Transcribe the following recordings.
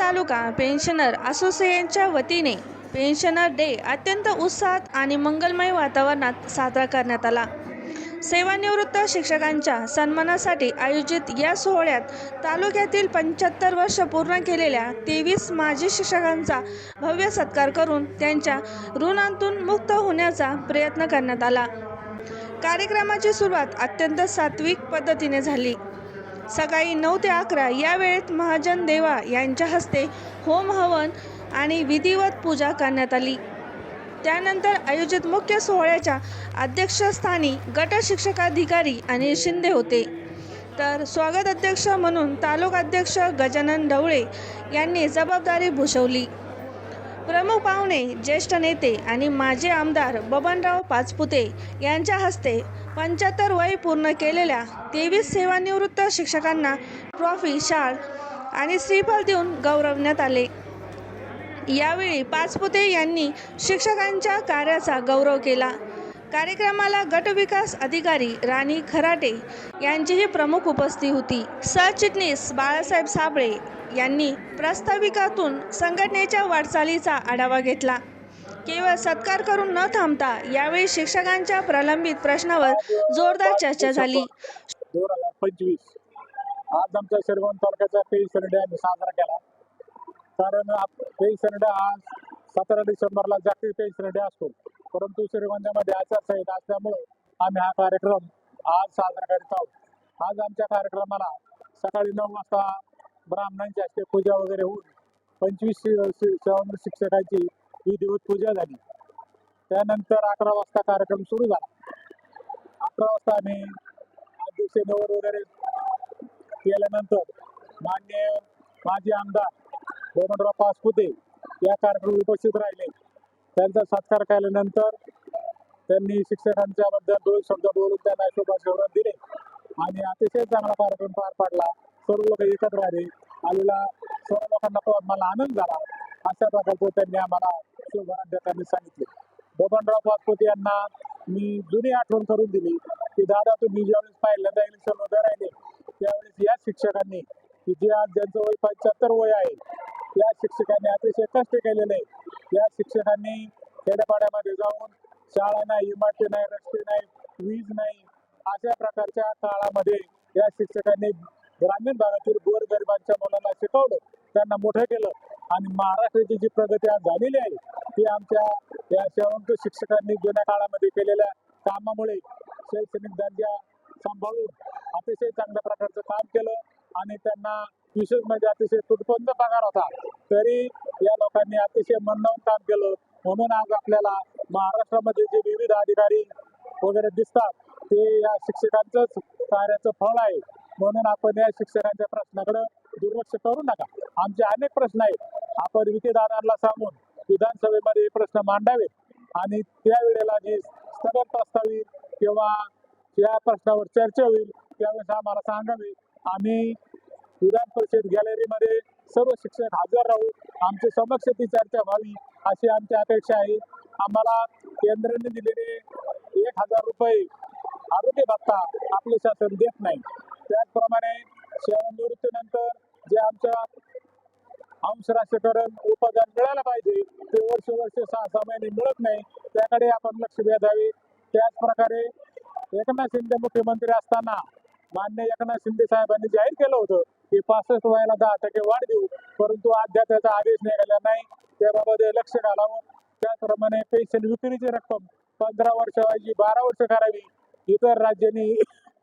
तालुका pensioner असोसिएशनच्या वतीने pensioner day अत्यंत उत्साहात आणि मंगलमय वातावरणात साजरा करण्यात आला. सेवानिवृत्त शिक्षकांच्या सन्मानासाठी आयोजित या सोहळ्यात तालुक्यातील 75 वर्ष पूर्ण केलेल्या 23 माजी शिक्षकांचा भव्य सत्कार करून त्यांच्या ऋणातून मुक्त होण्याचा प्रयत्न करण्यात आला. कार्यक्रमाची सुरुवात अत्यंत सात्विक पद्धतीने झाली. सकाळी 9 ते 11 या वेळेत महाजन देवा यांच्या हस्ते होम हवन आणि विधिवत पूजा करण्यात आली. त्यानंतर आयोजित मुख्य सोहळ्याच्या अध्यक्षस्थानी गट शिक्षकाधिकारी अनिल शिंदे होते, तर स्वागत अध्यक्ष म्हणून तालुकाध्यक्ष गजानन ढवळे यांनी जबाबदारी भूषवली. प्रमुख पाहुणे ज्येष्ठ नेते आणि माजी आमदार बबनराव पाचपुते यांच्या हस्ते 75 वय पूर्ण केलेल्या 23 सेवानिवृत्त शिक्षकांना ट्रॉफी, शाल आणि श्रीफळ देऊन गौरवण्यात आले. यावेळी पाचपुते यांनी शिक्षकांच्या कार्याचा गौरव केला. कार्यक्रमाला गट विकास अधिकारी राणी खराटे यांचीही प्रमुख उपस्थिती होती. सरचिटणीस बाळासाहेब साबळे यांनी प्रास्ताविकातून संघटनेच्या वाटचालीचा आढावा घेतला. केवळ सत्कार करून न थांबता यावेळी शिक्षकांच्या प्रलंबित प्रश्नावर जोरदार चर्चा झाली. 2025 आज आमच्या शिरवण तालुक्याचा पेन्शन डे आम्ही साजरा केला. कारण पेन्शन डे आज 17 डिसेंबरला जागतिक पेन्शन डे असतो, परंतु श्रीगोंद्यामध्ये आचारसंहिता असल्यामुळे आम्ही हा कार्यक्रम आज साजरा करीत आहोत. आज आमच्या कार्यक्रमाला सकाळी 9 वाजता ब्राह्मणांची हस्ते पूजा वगैरे होऊन 25 सेवानिवृत्त शिक्षकांची विधिवत पूजा झाली. त्यानंतर 11 वाजता कार्यक्रम सुरू झाला. 11 वाजता आम्ही अध्यक्ष निवड वगैरे केल्यानंतर माननीय माजी आमदार बबनराव पाचपुते या कार्यक्रमात उपस्थित राहिले. त्यांचा सत्कार केल्यानंतर त्यांनी शिक्षकांच्या बद्दल 2 शब्द बोलून त्यांना शुभाशय दिले आणि अतिशय चांगला कार्यक्रम पार पाडला. सर्व लोक एकत्र आले. आलेला सर्व लोकांना मला आनंद झाला. अशा प्रकारचं त्यांनी आम्हाला शुभाराध्याकांनी सांगितले. बबनराव पाचपुते यांना मी जुनी आठवण करून दिली की दादा, तुम्ही ज्यावेळेस पहिल्यांदा इलेक्शन उभे राहिले त्यावेळेस या शिक्षकांनी की जे आज ज्यांचं वय 75 वय आहे, या शिक्षकांनी अतिशय कष्ट केलेले. या शिक्षकांनी खेड्यापाड्यामध्ये जाऊन शाळा नाही, इमारती नाही, रस्ते नाही, वीज नाही, अशा प्रकारच्या काळामध्ये या शिक्षकांनी ग्रामीण भागातील गोरगरिबांच्या मुलांना शिकवलं, त्यांना मोठं केलं आणि महाराष्ट्राची जी प्रगती आज झालेली आहे ती आमच्या या सेवानिवृत्त शिक्षकांनी जुन्या काळामध्ये केलेल्या कामामुळे शैक्षणिक दर्जा सांभाळून अतिशय चांगल्या प्रकारचं काम केलं आणि त्यांना विशेष म्हणजे अतिशय तुटपुंज पगार होता, तरी या लोकांनी अतिशय मन लावून काम केलं. म्हणून आज आपल्याला महाराष्ट्रामध्ये जे विविध अधिकारी वगैरे दिसतात ते या शिक्षकांचंच कार्याचं फळ आहे. म्हणून आपण या शिक्षकांच्या प्रश्नाकडे दुर्लक्ष करू नका. आमचे अनेक प्रश्न आहेत. आपण विधिदारांना सांगून विधानसभेमध्ये हे प्रश्न मांडावेत आणि त्यावेळेला जे स्थगन प्रस्ताव येईल किंवा या प्रश्नावर चर्चा होईल त्यावेळेस आम्हाला सांगावे. आम्ही विधान परिषद गॅलरीमध्ये सर्व शिक्षक हजर राहू, आमच्या समक्ष ती चर्चा व्हावी अशी आमची अपेक्षा आहे. आम्हाला केंद्राने दिलेले 1000 रुपये आरोग्य भत्ता आपले शासन देत नाही. त्याचप्रमाणे सेवानिवृत्तीनंतर जे आमच्या अंश राष्ट्रीयकरण उपदान मिळायला पाहिजे ते वर्ष 6 महिने मिळत नाही, त्याकडे आपण लक्ष द्यावे. त्याचप्रकारे एकनाथ शिंदे मुख्यमंत्री असताना माननीय एकनाथ शिंदे साहेबांनी जाहीर केलं होतं की 65 वयाला 10% वाढ देऊ, परंतु अद्याप त्याचा आदेश निघाला नाही. त्याबाबत लक्ष घालावं. त्याचप्रमाणे पेन्शन विक्रीची रक्कम 15 वर्षाऐवजी 12 वर्ष करावी. इतर राज्यांनी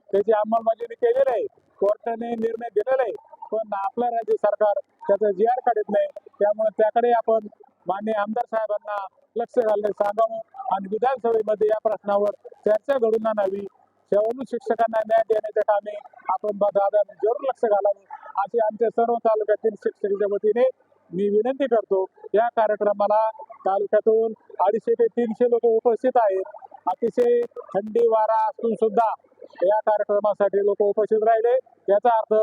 त्याची अंमलबजावणी केलेली आहे, कोर्टाने निर्णय दिलेला आहे, पण आपलं राज्य सरकार त्याचा GR काढत नाही. त्यामुळे त्याकडे आपण माननीय आमदार साहेबांना लक्ष घालण्यास सांगावं आणि विधानसभेमध्ये या प्रश्नावर चर्चा घडून आणावी. सेवानिवृत्त शिक्षकांना न्याय देण्याच्या कामी आपण दादांनी जरूर लक्ष घालावं अशी आमच्या सर्व तालुक्यातील शिक्षकांच्या वतीने मी विनंती करतो. या कार्यक्रमाला तालुक्यातून 250 ते 300 लोक उपस्थित आहेत. अतिशय थंडी वारा असून सुद्धा या कार्यक्रमासाठी लोक उपस्थित राहिले. याचा अर्थ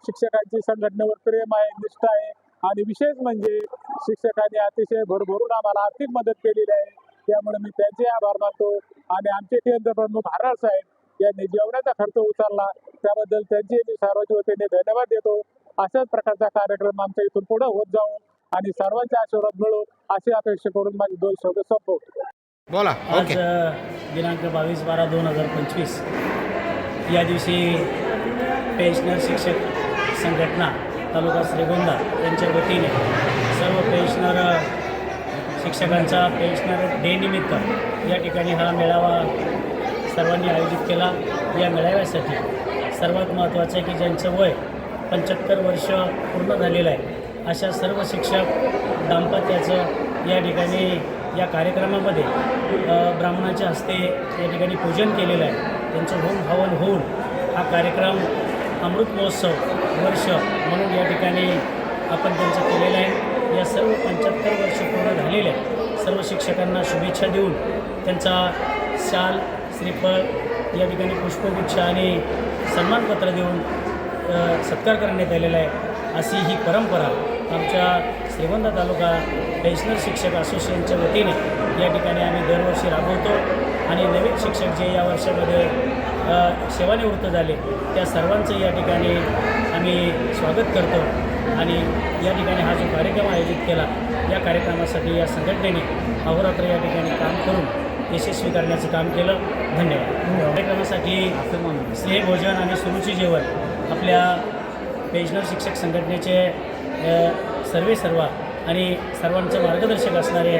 शिक्षकांची संघटनेवर प्रेम आहे, निष्ठा आहे आणि विशेष म्हणजे शिक्षकांनी अतिशय भरभरून आम्हाला आर्थिक मदत केलेली आहे. त्यामुळे मी त्यांचे आभार मानतो आणि आमचे केंद्र प्रमुख हराळ साहेब यांनी जेवणाचा खर्च उचलला त्याबद्दल त्यांचे मी सर्वांच्या वतीने धन्यवाद देतो. अशाच प्रकारचा कार्यक्रम आमच्या इथून पुढे होत जावं आणि सर्वांचे आशीर्वाद मिळो अशी अपेक्षा करून माझे 2 शब्द संपवतो. बोला. आज ओके. दिनांक 22/12/2025 या दिवशी पेन्शनर शिक्षक संघटना तालुका श्रीगोंदा यांच्या वतीने सर्व पेन्शनर शिक्षकांचा पेन्शनर डे निमित्त या ठिकाणी हा मेळावा सर्वांनी आयोजित केला. या मेळाव्यासाठी सर्वात महत्त्वाचं आहे की ज्यांचं वय 75 वर्ष पूर्ण झालेलं आहे अशा सर्व शिक्षक दाम्पत्याचं या ठिकाणी या कार्यक्रमामध्ये ब्राह्मणाच्या हस्ते या ठिकाणी पूजन केलेलं आहे. त्यांचं होम हवन होऊन हा कार्यक्रम अमृत महोत्सव वर्ष म्हणून या ठिकाणी आपण त्यांचं केलेलं आहे. या सर्व 75 वर्ष पूर्ण झालेल्या सर्व शिक्षकांना शुभेच्छा देऊन त्यांचा शाल श्रीफळ या ठिकाणी पुष्पगुच्छ आणि सन्मानपत्र देऊन सत्कार करण्यात आलेला आहे. अशी ही परंपरा आमच्या श्रीगोंदा तालुका पेन्शनर शिक्षक असोसिएशनच्या वतीने या ठिकाणी आम्ही दरवर्षी राबवतो आणि नवीन शिक्षक जे या वर्षामध्ये सेवानिवृत्त झाले त्या सर्वांचं या ठिकाणी आम्ही स्वागत करतो आणि या ठिकाणी हा जो कार्यक्रम आयोजित केला या कार्यक्रमासाठी या संघटनेने अहोरात्र या ठिकाणी काम करून यशस्वी करण्याचं काम केलं. धन्यवाद. कार्यक्रमासाठी स्नेहभोजन आणि सुरुची जेवण आपल्या पेन्शनर शिक्षक संघटनेचे सर्व आणि सर्वांचे मार्गदर्शक असणारे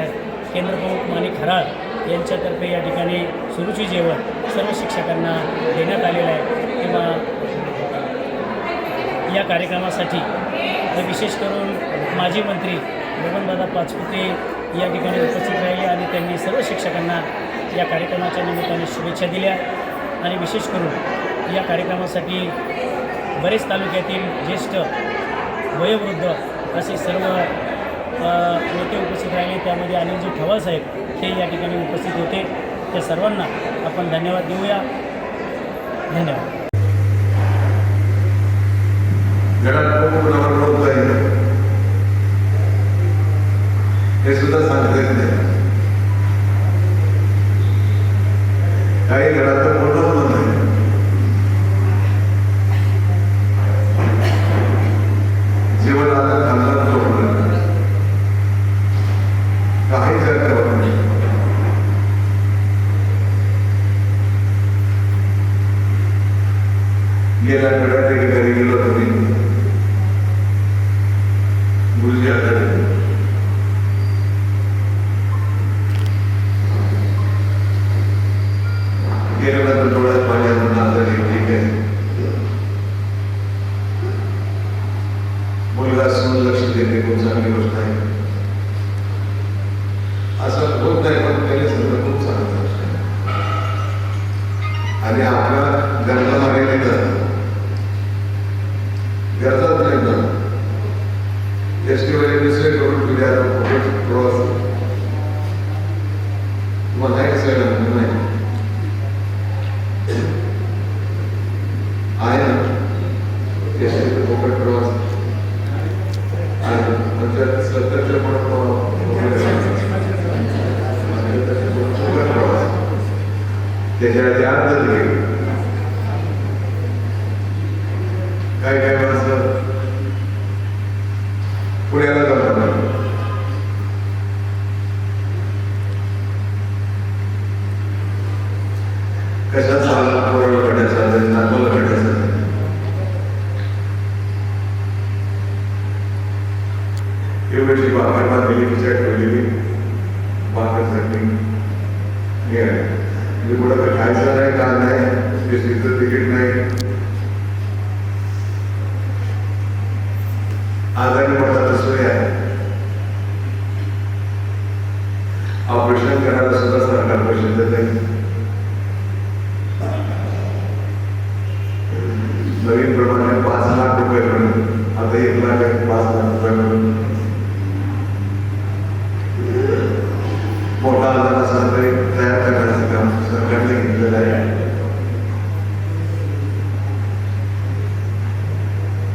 केंद्रप्रमुख माणिक खराळ यांच्यातर्फे या ठिकाणी सुरुची जेवण सर्व शिक्षकांना देण्यात आलेलं आहे. किंवा या कार्यक्रमासाठी विशेष करून माजी मंत्री बबनदादा पाचपुते या ठिकाणी उपस्थित राहिले आणि त्यांनी सर्व शिक्षकांना या कार्यक्रमाच्या निमित्ताने शुभेच्छा दिल्या आणि विशेष करून या कार्यक्रमासाठी बरेच तालुक्यातील ज्येष्ठ वयोवृद्ध असे सर्व नेते उपस्थित राहिले. त्यामध्ये अनिलजी ठवासाहेब हे या ठिकाणी उपस्थित होते. त्या सर्वांना आपण धन्यवाद देऊया. धन्यवाद. घरात खूप कुणावर होत आहे हे सुद्धा सांगता येत नाही. काही घरात तर मोठं होत नाही. जीवन आलं खाल्लं झोपलं काही चर्चा होत नाही. गेल्या आठवड्यात घरी गेलो तुम्ही गुरुजी आकडे गेल्यानंतर डोळ्यात पाणी आणून आजारी ठीक आहे. मुलगा असून लक्ष देते खूप चांगली गोष्ट आहे. असं होत नाही पण त्याने सगळं खूप चांगलं गोष्ट आहे. आणि आपल्या गरजा मागे गरजाच नाही ना एसटीवाले दुसरे करून तुझ्या प्रवास तुम्हाला नाही सगळं नाही आहे ना एसटीचा फोकट प्रवास आहे. म्हणजे 70च्या प्रवास त्याच्या अर्ध काय काय माणसं पुण्याला जातात. कशाचा पोराला काढायचा नातवाला काढायचा एवढी बाहेर बांधलेली विचार ठेवलेली बांधण्यासाठी म्हणजे कुठं काही खायचं नाही का नाही एसटीचं तिकीट नाही. आजारी पडतात सोय आहे. ऑपरेशन करायला सुद्धा सरकार पैसे देत नाही. नवीन प्रमाणे 5 लाख रुपये मिळून आता 1 लाख 5 लाख रुपये मिळून मोठा आजार असा तरी तयार करण्याचं काम सरकारने घेतलेलं आहे.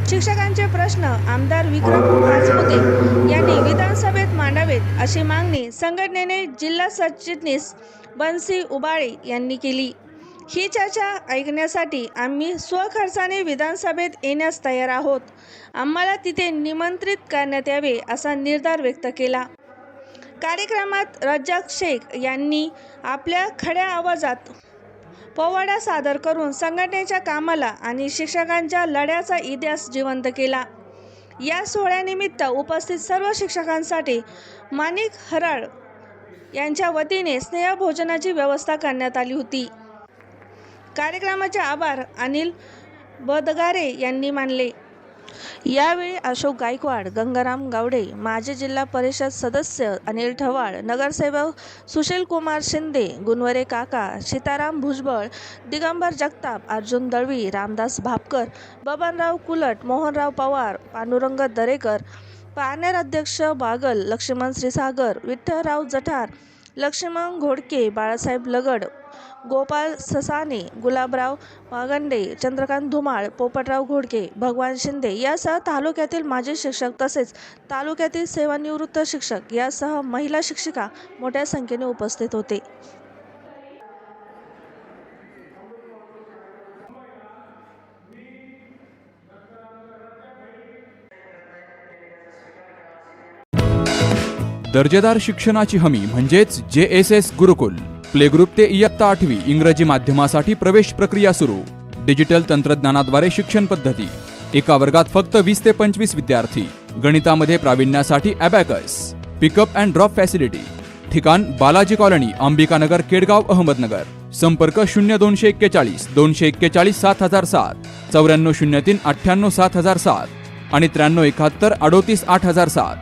शिक्षकांचे प्रश्न आमदार विक्रम पाचपुते यांनी विधानसभेत मांडावेत अशी मागणी संघटनेने जिल्हा सरचिटणीस बन्सी उबाळे यांनी केली. ही चर्चा ऐकण्यासाठी आम्ही स्वखर्चाने विधानसभेत येण्यास तयार आहोत. आम्हाला तिथे निमंत्रित करण्यात यावे असा निर्धार व्यक्त केला. कार्यक्रमात रज्जाक शेख यांनी आपल्या खड्या आवाजात पोवाडा सादर करून संघटनेच्या कामाला आणि शिक्षकांच्या लढ्याचा इतिहास जिवंत केला. या सोहळ्यानिमित्त उपस्थित सर्व शिक्षकांसाठी माणिक हराळ यांच्या वतीने स्नेहभोजनाची व्यवस्था करण्यात आली होती. कार्यक्रमाचे आभार अनिल बदगारे यांनी मानले. यावेळी अशोक गायकवाड, गंगाराम गावडे, माजी जिल्हा परिषद सदस्य अनिल ठवाळ, नगरसेवक सुशील कुमार शिंदे, गुणवरे काका, सीताराम भुजबळ, दिगंबर जगताप, अर्जुन दळवी, रामदास भापकर, बबनराव कुलट, मोहनराव पवार, पांडुरंग दरेकर, पारनेर अध्यक्ष बागल, लक्ष्मण श्रीसागर, विठ्ठलराव जठार, लक्ष्मण घोडके, बाळासाहेब लगड, गोपाल ससाने, गुलाबराव वागंडे, चंद्रकांत धुमाळ, पोपटराव घोडके, भगवान शिंदे यासह तालुक्यातील माजी शिक्षक तसेच तालुक्यातील सेवानिवृत्त शिक्षक यासह महिला शिक्षिका मोठ्या संख्येने उपस्थित होते. दर्जेदार शिक्षणाची हमी म्हणजेच JSS गुरुकुल. प्ले ग्रुप ते इयत्ता 8वी इंग्रजी माध्यमासाठी प्रवेश प्रक्रिया सुरू. डिजिटल तंत्रज्ञानाद्वारे शिक्षण पद्धती. एका वर्गात फक्त 20 ते 25 विद्यार्थी. गणितामध्ये प्रावीण्यासाठी abacus. Pickup and drop facility. ठिकाण बालाजी कॉलनी, अंबिकानगर, केडगाव, अहमदनगर. संपर्क 0241 241 7007, 9403 98 7007 आणि 9371 38 8007.